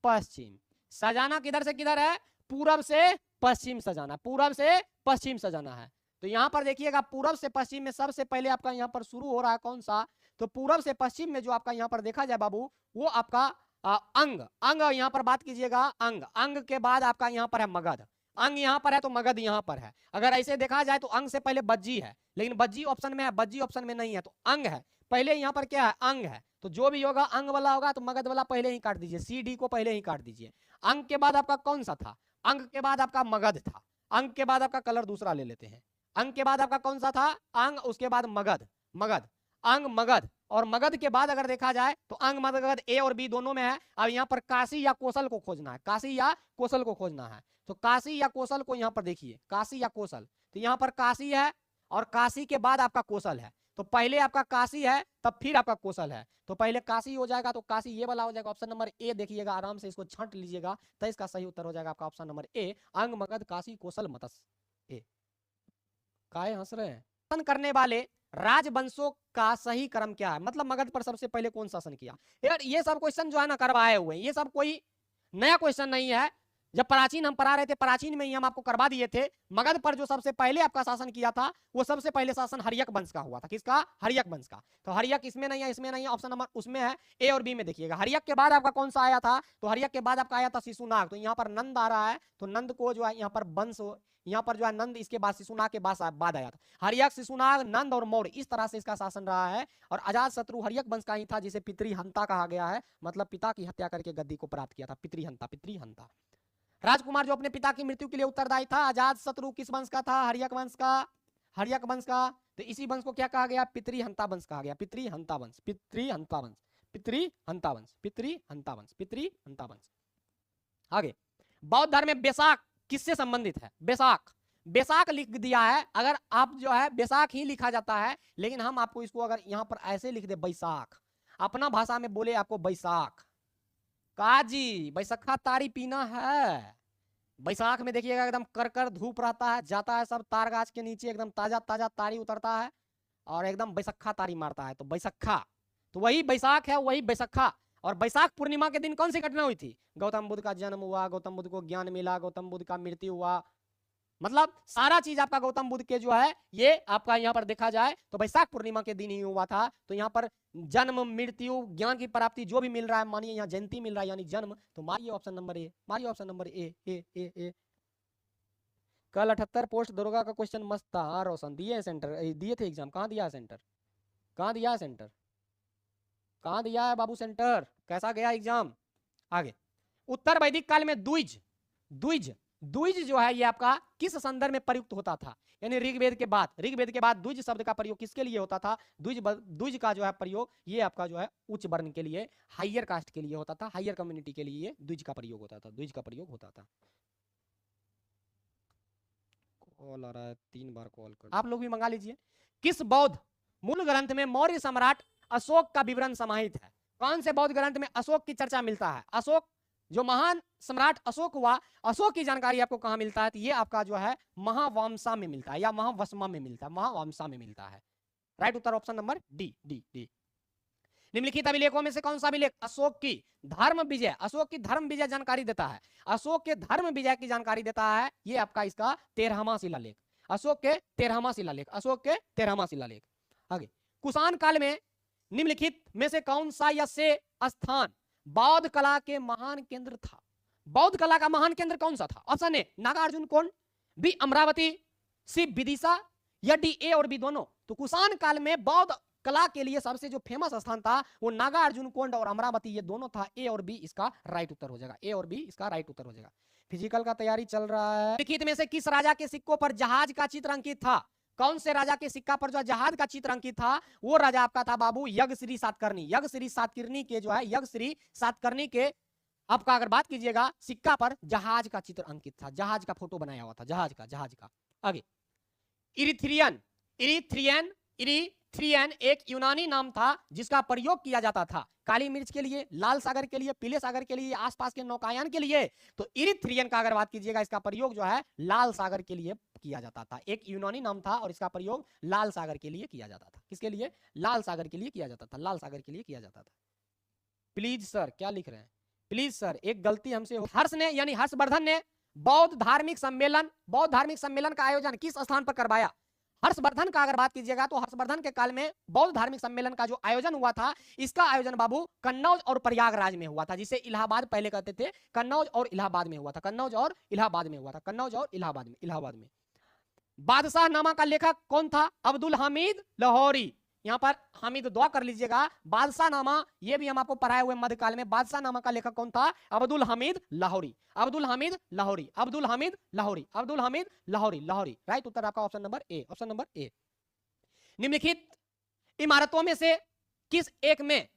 पश्चिम। सजाना किधर से किधर है? पूरब से पश्चिम सजाना, पूरब से पश्चिम सजाना है। तो यहां पर देखिएगा पूरब से पश्चिम में सबसे पहले आपका यहां पर शुरू हो रहा है कौन सा? तो पूरब से पश्चिम में जो आपका यहां पर देखा जाए बाबू, वो आपका अंग यहां पर बात कीजिएगा, अंग के बाद आपका यहां पर है मगध। अंग यहां पर है तो मगध यहां पर है। अगर ऐसे देखा जाए तो अंग से पहले बज्जी है, लेकिन बज्जी ऑप्शन में है, बज्जी ऑप्शन में नहीं है, तो अंग है पहले। यहां पर क्या है? अंग है। तो जो भी होगा अंग वाला होगा तो मगध वाला पहले ही काट दीजिए, सी डी को पहले ही काट दीजिए। अंग के बाद आपका कौन सा था? अंग के बाद आपका मगध था। अंग के बाद आपका कलर दूसरा ले लेते हैं। अंग के बाद आपका कौन सा था? अंग, उसके बाद मगध, अंग, मगध। और मगध के बाद अगर देखा जाए तो अंग मगध ए और बी दोनों में है। अब यहाँ पर काशी या कोसल को खोजना है, काशी या कोसल को खोजना है। तो काशी या कोसल को यहाँ पर देखिए, काशी या कोसल, तो यहाँ पर काशी है और काशी के बाद आपका कोसल है। तो पहले आपका काशी है तब फिर आपका कोसल है, तो पहले काशी हो जाएगा, तो काशी ये वाला हो जाएगा। ऑप्शन नंबर ए देखिएगा, आराम से इसको छांट लीजिएगा, तो इसका सही उत्तर हो जाएगा आपका ऑप्शन नंबर ए, अंग, मगध, काशी, कोसल, मत्स्य। ए काहे हंस रहे हैं? करने वाले राजवंशों का सही क्रम क्या है? मतलब मगध पर सबसे पहले कौन शासन किया? यार ये सब क्वेश्चन जो है ना करवाए हुए, ये सब कोई नया क्वेश्चन नहीं है। जब प्राचीन हम पढ़ा रहे थे, प्राचीन में ही हम आपको करवा दिए थे। मगध पर जो सबसे पहले आपका शासन किया था, वो सबसे पहले शासन हर्यक वंश का हुआ था। किसका? हर्यक वंश का। तो हर्यक इसमें नहीं है, इसमें नहीं है, ऑप्शन नंबर उसमें है, ए और बी में देखिएगा। हर्यक के बाद आपका कौन सा आया था? तो हर्यक के बाद आपका आया था शिशुनाग। तो यहाँ पर नंद आ रहा है, तो नंद को जो है यहाँ पर वंश, यहाँ पर जो है नंद, इसके बाद शिशुनाग के बाद आया था। हर्यक, शिशुनाग, नंद और मौर्य, इस तरह से इसका शासन रहा है। और अजात शत्रु हर्यक वंश का ही था, जिसे पितृहंता कहा गया है, मतलब पिता की हत्या करके गद्दी को प्राप्त किया था। पितृहंता। राजकुमार जो अपने पिता की मृत्यु के लिए उत्तरदायी था, अजात शत्रु किस वंश का था? हर्यक वंश का। तो इसी वंश को क्या कहा गया? पितृहंता वंश कहा गया। पितृहंता वंश। आगे, बौद्ध धर्म में बैसाख किससे संबंधित है? बैसाख लिख दिया है। अगर आप जो है बैसाख ही लिखा जाता है, लेकिन हम आपको इसको अगर यहां पर ऐसे लिख दे बैसाख, अपना भाषा में बोले आपको बैसाख, काजी बैसखा तारी पीना है। बैसाख में देखिएगा एकदम कर धूप रहता है, जाता है सब तार गाछ के नीचे, एकदम ताजा तारी उतरता है और एकदम बैसखा तारी मारता है। तो बैसखा, तो वही बैसाख है, वही बैसखा। और बैसाख पूर्णिमा के दिन कौन सी घटना हुई थी? गौतम बुद्ध का जन्म हुआ, गौतम बुद्ध को ज्ञान मिला, गौतम बुद्ध का मृत्यु हुआ। मतलब सारा चीज आपका गौतम बुद्ध के जो है ये आपका यहाँ पर देखा जाए तो बैसाख पूर्णिमा के दिन ही हुआ था। तो यहाँ पर जन्म, मृत्यु, ज्ञान की प्राप्ति जो भी मिल रहा है, मानिए यहाँ जयंती मिल रहा है यानी जन्म, तो मारिए ऑप्शन नंबर ए, मारिए ऑप्शन नंबर ए। कल 78 पोस्ट दरोगा का क्वेश्चन मस्त था। हाँ रोशन, दिए सेंटर, दिए थे एग्जाम, कहाँ दिया सेंटर? कहाँ दिया है बाबू सेंटर? कैसा गया एग्जाम? आगे, उत्तर वैदिक काल में द्विज द्विज जो है ये आपका किस संदर्भ में प्रयुक्त होता था? यानी ऋग्वेद के बाद द्विज शब्द का प्रयोग किसके लिए होता था? द्विज का जो है प्रयोग ये आपका जो है उच्च वर्ण के लिए, हायर कास्ट के लिए होता था, हायर कम्युनिटी के लिए ये द्विज का प्रयोग होता था, द्विज का प्रयोग होता था। कॉल आ रहा है, 3 बार कॉल कर, आप लोग भी मंगा लीजिए। किस बौद्ध मूल ग्रंथ में मौर्य सम्राट अशोक का विवरण समाहित है? कौन से बौद्ध ग्रंथ में अशोक की चर्चा मिलता है? अशोक जो महान सम्राट अशोक हुआ, अशोक की जानकारी आपको कहां मिलता है? तो ये आपका जो है महावंशा में मिलता है या महावस्मा में मिलता है, महावंशा में मिलता है। राइट उत्तर option number D D D. निम्नलिखित अभिलेखों में से कौन सा अभिलेख अशोक की धर्म विजय, अशोक की धर्म विजय जानकारी देता है? अशोक के धर्म विजय की जानकारी देता है ये आपका इसका 13वां शिलालेख, अशोक के 13वां शिलालेख, अशोक के 13वां शिलालेख। आगे, कुषाण काल में निम्नलिखित में से कौन सा या से स्थान बौद्ध कला के महान केंद्र था? बौद्ध कला का महान केंद्र कौन सा था? Option A Nagarjuna Kond, B Amravati, सी विदिशा, या डी ए और बी दोनों। तो कुषाण काल में बौद्ध कला के लिए सबसे जो फेमस स्थान था वो नागार्जुन कोंड और अमरावती, ये दोनों था। ए और बी इसका राइट उत्तर हो जाएगा, ए और बी इसका राइट उत्तर हो जाएगा। फिजिकल का तैयारी चल रहा है। लिखित में से किस राजा के सिक्कों पर जहाज का चित्र अंकित था? कौन से राजा के सिक्का पर जो जहाज का चित्र अंकित था? वो राजा आपका था बाबू यज्ञश्री सातकर्णी। यज्ञश्री सातकर्णी के जो है, यज्ञश्री सातकर्णी के आपका अगर बात कीजिएगा सिक्का पर जहाज का चित्र अंकित था, जहाज का फोटो बनाया हुआ था, जहाज का। आगे, इरिथ्रियन एक यूनानी नाम था जिसका प्रयोग किया जाता था काली मिर्च के लिए, लाल सागर के लिए, पीले सागर के लिए, आसपास के नौकायान के लिए। तो इरिथ्रियन का अगर बात कीजिएगा इसका प्रयोग जो है लाल सागर के लिए किया जाता था। एक यूनानी नाम था और इसका प्रयोग लाल सागर के लिए किया जाता था। किसके लिए? लाल सागर के लिए किया जाता था, लाल सागर के लिए किया जाता था। प्लीज सर, क्या लिख रहे हैं? प्लीज सर, एक गलती हमसे हो। हर्ष ने यानी हर्षवर्धन ने बौद्ध धार्मिक सम्मेलन का आयोजन किस स्थान पर करवाया? हर्षवर्धन का अगर बात कीजिएगा तो हर्षवर्धन के काल में बौद्ध धार्मिक सम्मेलन का जो आयोजन हुआ था, इसका आयोजन बाबू कन्नौज और प्रयागराज में हुआ था, जिसे इलाहाबाद पहले कहते थे। कन्नौज और इलाहाबाद में हुआ था, कन्नौज और इलाहाबाद में हुआ था, कन्नौज और इलाहाबाद में। बादशाह नामा का लेखक कौन था? अब्दुल हामिद लाहौरी। यहाँ पर हामिद दुआ कर लीजिएगा। बादशाह नामा ये भी हम आपको पढ़ाए हुए मध्यकाल में। बादशाह नामा का लेखक कौन था? अब्दुल हामिद लाहौरी, अब्दुल हामिद लाहौरी, अब्दुल हामिद लाहौरी, अब्दुल हामिद लाहौरी, लाहौरी। राइट उत्तर आपका option number A, option number ए। निम्नलिखित इमारतों में से किस एक में,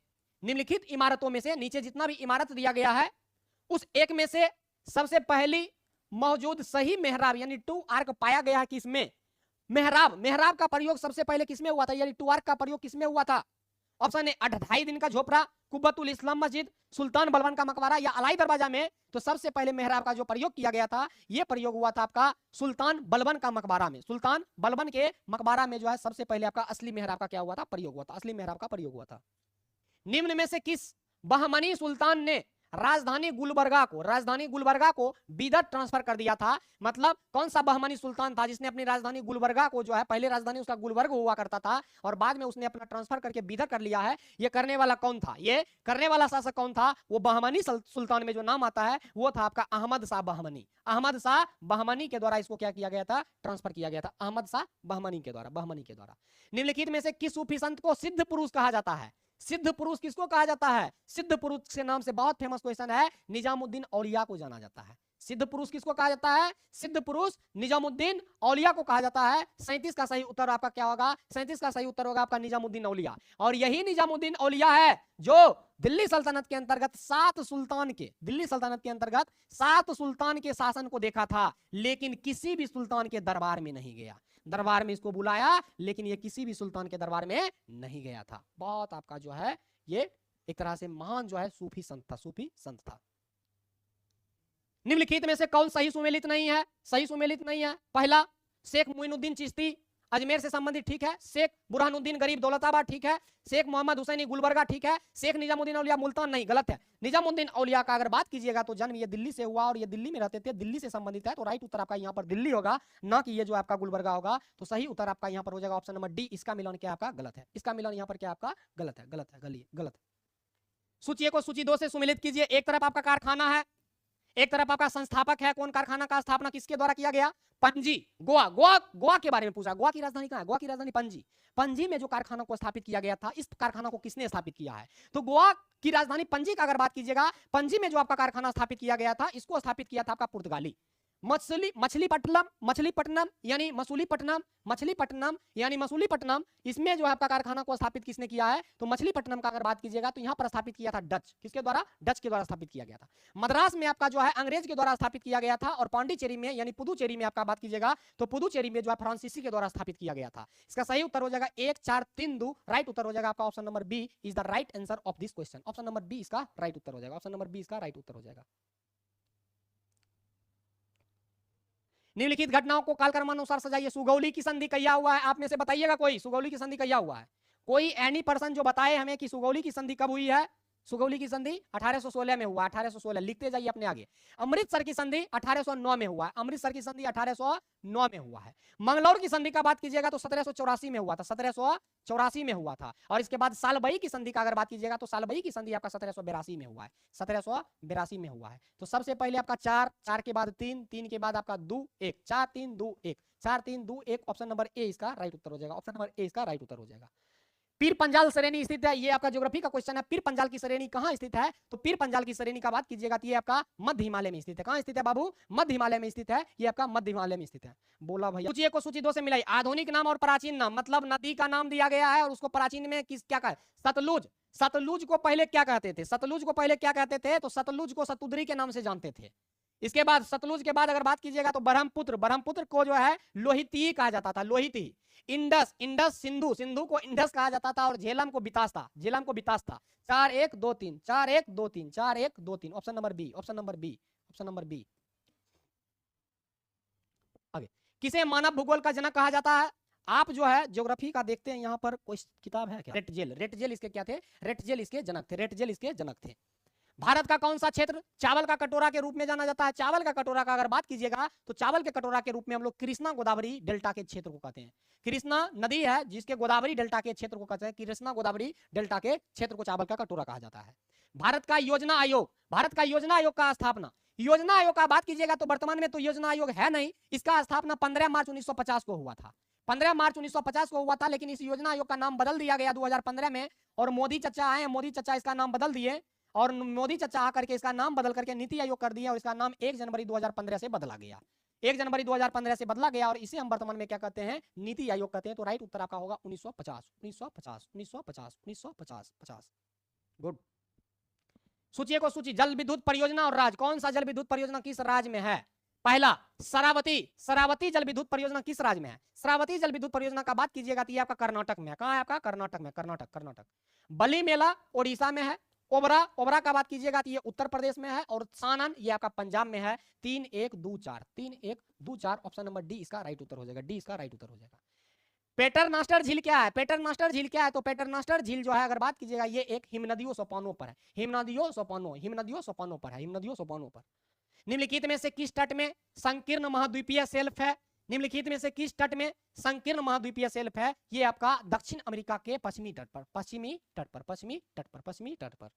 निम्नलिखित इमारतों में से नीचे जितना भी इमारत दिया गया है उस एक में से सबसे पहली मौजूद सही मेहराब यानी टू आर्क पाया गया है किसमें? मेहराब का प्रयोग सबसे पहले किसमें हुआ था? यानी टू आर्क का प्रयोग किसमें हुआ था? ऑप्शन ए 2.5 दिन का झोपड़ा, कुब्बतुल इस्लाम मस्जिद, सुल्तान बलबन का मकबरा या अलाई दरवाजा में। तो सबसे पहले मेहराब का जो प्रयोग किया गया था यह प्रयोग हुआ था आपका सुल्तान बलबन का मकबरा में। सुल्तान बलबन के मकबरा में जो है सबसे पहले आपका असली मेहराब का क्या हुआ था? प्रयोग हुआ था, असली मेहराब का प्रयोग हुआ था। निम्न में से किस बहमनी सुल्तान ने राजधानी गुलबर्गा को बीदर ट्रांसफर कर दिया था? मतलब कौन सा बहमनी सुल्तान था जिसने अपनी राजधानी गुलबर्गा को जो है, पहले राजधानी उसका गुलबर्ग हुआ करता था और बाद में उसने अपना ट्रांसफर करके बीदर कर लिया है? ये करने वाला कौन था? ये करने वाला शासक कौन था? वो बहमनी सुल्तान में जो नाम आता है वो था आपका अहमद शाह बहमनी। अहमद शाह बहमनी के द्वारा इसको क्या किया गया था? ट्रांसफर किया गया था, अहमद शाह बहमनी के द्वारा। निम्नलिखित में से किस सूफी संत को सिद्ध पुरुष कहा जाता है? सिद्ध पुरुष किसको कहा जाता है? सिद्ध पुरुष के नाम से बहुत फेमस क्वेश्चन है, निजामुद्दीन औलिया को जाना जाता है। सिद्ध पुरुष किसको कहा जाता है? सिद्ध पुरुष निजामुद्दीन औलिया को कहा जाता है। 37 का सही उत्तर आपका क्या होगा? 37 का सही उत्तर होगा आपका निजामुद्दीन औलिया। और यही निजामुद्दीन औलिया है जो दिल्ली सल्तनत के अंतर्गत 7 सुल्तान के शासन को देखा था, लेकिन किसी भी सुल्तान के दरबार में नहीं गया। दरबार में इसको बुलाया लेकिन ये किसी भी सुल्तान के दरबार में नहीं गया था। बहुत आपका जो है ये एक तरह से महान जो है सूफी संत था। निम्नलिखित में से कौन सही सुमेलित नहीं है? पहला, शेख मोइनुद्दीन चिश्ती अजमेर से संबंधित, ठीक है। शेख बुरहानुद्दीन गरीब दौलताबाद, ठीक है। शेख मोहम्मद हुसैनी गुलबर्गा, ठीक है। शेख निजामुद्दीन औलिया मुल्तान, नहीं, गलत है। निजामुद्दीन औलिया का अगर बात कीजिएगा तो जन्म ये दिल्ली से हुआ और ये दिल्ली में रहते थे, दिल्ली से संबंधित है। तो राइट उत्तर आपका यहाँ पर दिल्ली होगा, ना कि ये जो आपका गुलबर्गा होगा। तो सही उत्तर आपका यहाँ पर हो जाएगा ऑप्शन नंबर डी। इसका मिलान क्या आपका गलत है? इसका मिलान यहाँ पर क्या आपका गलत है। सूची को सूची 2 से सुमेलित कीजिए। एक तरफ आपका कारखाना है, एक तरफ आपका संस्थापक है। कौन कारखाना का स्थापना किसके द्वारा किया गया? पणजी, गोवा के बारे में पूछा। गोवा की राजधानी कहाँ है? गोवा की राजधानी पणजी। पणजी में जो कारखाना को स्थापित किया गया था, इस कारखाना को किसने स्थापित किया है? तो गोवा की राजधानी पणजी का अगर बात कीजिएगा, पणजी में जो आपका कारखाना स्थापित किया गया था, इसको स्थापित किया था आपका पुर्तगाली। मछलीपट्टनम यानी मसूलीपट्टनम, इसमें जो है आपका कारखाना को स्थापित किसने किया है? तो मछलीपट्टनम का अगर बात कीजिएगा तो यहाँ पर स्थापित किया था डच, किसके द्वारा? डच के द्वारा स्थापित किया गया था। मद्रास में आपका जो है अंग्रेज के द्वारा स्थापित किया गया था, और पांडिचेरी में यानी पुदुचेरी में आपका बात कीजिएगा तो पुदुचेरी में जो है फ्रांसीसी के द्वारा स्थापित किया गया था। इसका सही उत्तर हो जाएगा 1 4 3 2, राइट उत्तर हो जाएगा आपका option number B is the right answer of this question. Option number B इसका राइट उत्तर हो जाएगा, ऑप्शन नंबर बी इसका राइट उत्तर हो जाएगा। निम्नलिखित घटनाओं को कालक्रमानुसार सजाइए। सुगौली की संधि कहिया हुआ है? आप में से बताइएगा कोई, सुगौली की संधि कहिया हुआ है? कोई एनी पर्सन जो बताए हमें कि सुगौली की संधि कब हुई है? सुगौली की संधि 1816 में हुआ, 1816 लिखते जाइए अपने आगे। अमृतसर की संधि 1809 में हुआ है, अमृतसर की संधि 1809 में हुआ है। मंगलौर की संधि का बात कीजिएगा तो 1784 में हुआ था, 1784 में हुआ था। और इसके बाद सालबई की संधि का अगर बात कीजिएगा तो सालबई की संधि आपका 1782 में हुआ है, 1782 में हुआ है। तो सबसे पहले आपका 4, 4 के बाद 3, 3 के बाद आपका 2 1, 4 3 2 1, 4 3 2 1, ऑप्शन नंबर ए इसका राइट उत्तर हो जाएगा, ऑप्शन नंबर ए इसका राइट उत्तर हो जाएगा। पीर पंजाल श्रेणी स्थित है, ये आपका ज्योग्राफी का क्वेश्चन है। पीर पंजाल की श्रेणी कहां स्थित है? तो पीर पंजाल की श्रेणी का बात कीजिएगा तो ये आपका मध्य हिमालय में स्थित है। कहां स्थित है बाबू? मध्य हिमालय में स्थित है, ये आपका मध्य हिमालय में स्थित है। बोला भैया। सूची 1 को सूची 2 से मिलाई। आधुनिक नाम और प्राचीन नाम, मतलब नदी का नाम दिया गया है और उसको प्राचीन में किस क्या कहा? सतलुज। सतलुज को पहले क्या कहते थे? सतलुज को पहले क्या कहते थे? तो सतलुज को सतुद्री के नाम से जानते थे। इसके बाद सतलुज के बाद अगर बात कीजिएगा तो ब्रह्मपुत्र, ब्रह्मपुत्र को जो है लोहिती कहा जाता था, लोहिती। इंडस, इंडस सिंधु, सिंधु को इंडस कहा जाता था, और झेलम को बितास था, झेलम को बितास था। 4 1 2 3, 4 1 2 3, 4 1 2 3, option number B, option number B, option number B. आगे, किसे मानव भूगोल का जनक कहा जाता है? आप जो है ज्योग्राफी का देखते हैं, यहाँ पर कोई किताब है क्या? रेटजेल, रेटजेल इसके क्या थे? रेटजेल इसके जनक थे, रेटजेल इसके जनक थे। भारत का कौन सा क्षेत्र चावल का कटोरा के रूप में जाना जाता है? चावल का कटोरा का अगर बात कीजिएगा तो चावल के कटोरा के रूप में हम लोग कृष्णा गोदावरी डेल्टा के क्षेत्र को कहते हैं। कृष्णा नदी है जिसके गोदावरी डेल्टा के क्षेत्र को कहते हैं, कृष्णा गोदावरी डेल्टा के क्षेत्र को चावल का कटोरा कहा जाता है। भारत का योजना आयोग, भारत का योजना आयोग का स्थापना, योजना आयोग का बात कीजिएगा तो वर्तमान में तो योजना आयोग है नहीं, इसका स्थापना 15 मार्च 1950 को हुआ था, 15 मार्च 1950 को हुआ था। लेकिन इस योजना आयोग का नाम बदल दिया गया 2015 में, और मोदी चचा आए, मोदी चचा इसका नाम बदल दिए, और मोदी चचा आकर के इसका नाम बदल करके नीति आयोग कर दिया, और इसका नाम 1 जनवरी 2015 से बदला गया, 1 जनवरी 2015 से बदला गया, और इसे हम वर्तमान में क्या कहते हैं? नीति आयोग कहते हैं। तो राइट उत्तर आपका होगा 1950, 1950, 1950, 1950, 50। गुड। सूची को सूची, जल विद्युत परियोजना और राज्य, कौन सा जल विद्युत परियोजना किस राज्य में है? पहला शरावती, शरावती जल विद्युत परियोजना किस राज्य में है? शरावती जल विद्युत परियोजना का बात कीजिएगा तो ये आपका कर्नाटक में है। कहां है आपका? कर्नाटक में, कर्नाटक, कर्नाटक। बली मेला ओडिशा में है। ओबरा, ओबरा का बात कीजिएगा तो ये उत्तर प्रदेश में है, और सानन ये आपका पंजाब में है। 3 1 2 4, 3 1 2 4, ऑप्शन नंबर डी इसका राइट उत्तर हो जाएगा, डी इसका राइट उत्तर हो जाएगा। पेटरनास्टर झील क्या है? पेटरनास्टर झील क्या है? तो पेटरनास्टर झील जो है अगर बात कीजिएगा ये एक हिमनदियों सोपानों पर है, हिमनदियों सोपानों, हिमनदियों सोपानों पर है, हिमनदियों सोपानों पर। निम्नलिखित में से किस तट में संकीर्ण महाद्वीपीय शेल्फ है? निम्नलिखित में से किस तट में संकीर्ण महाद्वीपीय शेल्फ है? ये आपका दक्षिण अमेरिका के पश्चिमी तट पर, पश्चिमी तट पर, पश्चिमी तट पर, पश्चिमी तट पर।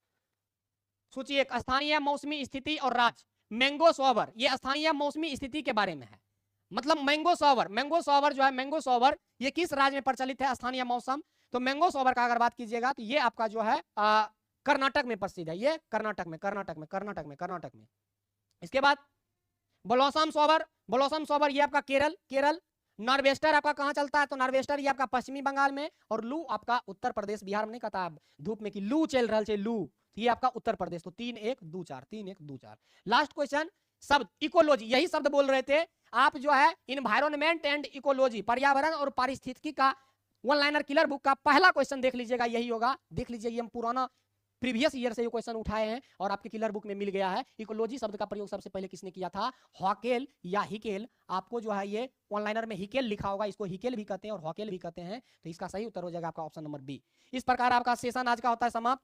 सूची 1, स्थानीय मौसमी स्थिति और राज्य। मैंगो सॉवर, ये स्थानीय मौसमी स्थिति के बारे में है, मतलब मैंगो सॉवर, मैंगो सॉवर जो है, मैंगो सॉवर ये किस राज्य में प्रचलित है? स्थानीय मौसम। तो मैंगो सॉवर का अगर बात कीजिएगा तो ये आपका जो है कर्नाटक में प्रसिद्ध है, ये कर्नाटक में, कर्नाटक में, कर्नाटक में, कर्नाटक में। इसके बाद ब्लॉसम सॉवर, ब्लॉसम सॉवर ये आपका केरल, केरल। नॉर्वेस्टर आपका कहां चलता है? तो नॉर्वेस्टर ये आपका पश्चिमी बंगाल में, और लू आपका उत्तर प्रदेश, बिहार में नहीं कहता धूप में कि लू चल रहा है, लू, ये आपका उत्तर प्रदेश। तो 3 1 2 4, 3 1 2 4। लास्ट क्वेश्चन, शब्द इकोलॉजी, यही शब्द बोल रहे थे आप जो है इन्वायरमेंट एंड इकोलॉजी, पर्यावरण और पारिस्थितिकी का वन लाइनर किलर बुक का पहला क्वेश्चन देख लीजिएगा, यही होगा। देख लीजिए, ये हम पुराना प्रीवियस ईयर से ये क्वेश्चन उठाए हैं और आपके किलर बुक में मिल गया है। इकोलॉजी शब्द का प्रयोग सबसे पहले किसने किया था? हॉकेल या हिकेल। आपको जो है ये ऑनलाइनर में हिकेल लिखा होगा, इसको हिकेल भी कहते हैं और हॉकेल भी कहते हैं। तो इसका सही उत्तर हो जाएगा आपका ऑप्शन नंबर बी। इस प्रकार आपका सेशन आज का होता है समाप्त।